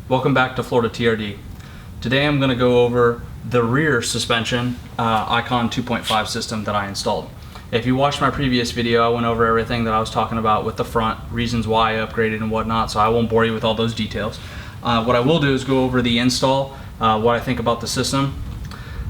Welcome back to Florida TRD. Today I'm going to go over the rear suspension Icon 2.5 system that I installed. If you watched my previous video, I went over everything that I was talking about with the front, reasons why I upgraded and whatnot, so I won't bore you with all those details. What I will do is go over the install, what I think about the system.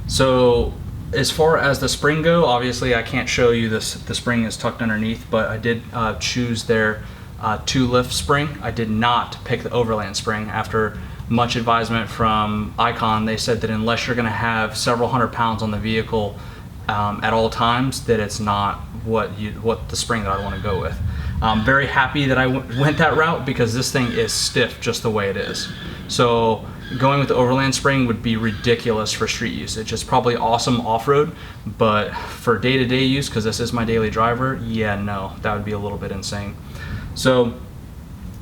So as far as the spring go, obviously I can't show you this. The spring is tucked underneath, but I did choose their 2-lift spring. I did not pick the overland spring. After much advisement from Icon, they said that unless you're going to have several hundred pounds on the vehicle at all times, that it's not what the spring that I want to go with. I'm very happy that I went that route because this thing is stiff just the way it is. So going with the overland spring would be ridiculous for street usage. It's probably awesome off-road, but for day-to-day use, because this is my daily driver, yeah, no, that would be a little bit insane. So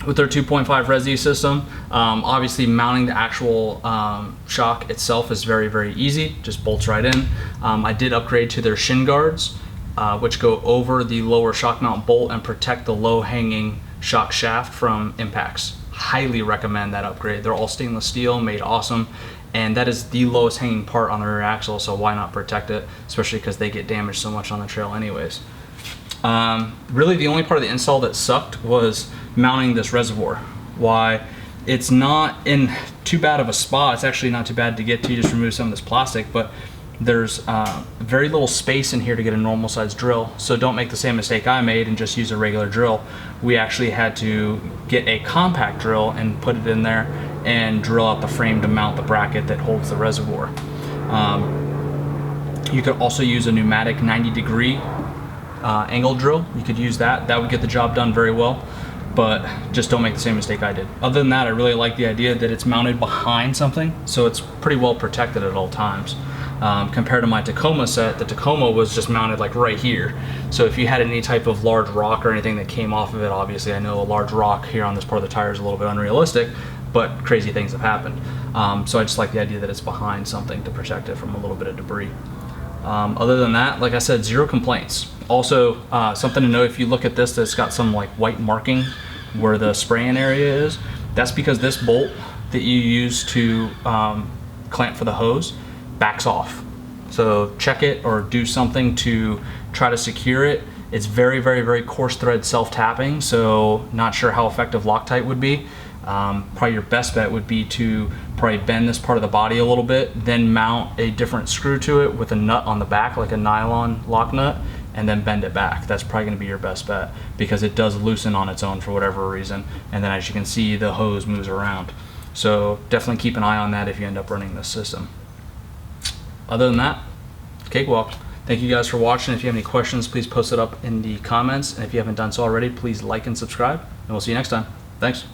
with their 2.5 Resi system, obviously mounting the actual shock itself is very, very easy, just bolts right in. I did upgrade to their shin guards, which go over the lower shock mount bolt and protect the low-hanging shock shaft from impacts. Highly recommend that upgrade. They're all stainless steel, made awesome, and that is the lowest hanging part on the rear axle, so why not protect it, especially because they get damaged so much on the trail anyways. Really the only part of the install that sucked was mounting this reservoir. Why, it's not in too bad of a spot. It's actually not too bad to get to. You just remove some of this plastic, but there's very little space in here to get a normal size drill, so don't make the same mistake I made and just use a regular drill. We actually had to get a compact drill and put it in there and drill out the frame to mount the bracket that holds the reservoir. You could also use a pneumatic 90-degree angle drill. You could use that. That would get the job done very well, but just don't make the same mistake I did. Other than that, I really like the idea that it's mounted behind something, so it's pretty well protected at all times. Compared to my Tacoma set, the Tacoma was just mounted like right here. So if you had any type of large rock or anything that came off of it, obviously I know a large rock here on this part of the tire is a little bit unrealistic, but crazy things have happened. So I just like the idea that it's behind something to protect it from a little bit of debris. Other than that, like I said, zero complaints. Also, something to know, if you look at this, that's got some like white marking where the spraying area is. That's because this bolt that you use to clamp for the hose backs off. So check it or do something to try to secure it. It's very, very, very coarse thread self-tapping, so not sure how effective Loctite would be. Probably your best bet would be to probably bend this part of the body a little bit, then mount a different screw to it with a nut on the back, like a nylon lock nut, and then bend it back. That's probably going to be your best bet because it does loosen on its own for whatever reason, and then as you can see, the hose moves around. So definitely keep an eye on that if you end up running this system. Other than that, cakewalk. Thank you guys for watching. If you have any questions, please post it up in the comments, and if you haven't done so already, please like and subscribe, and we'll see you next time. Thanks.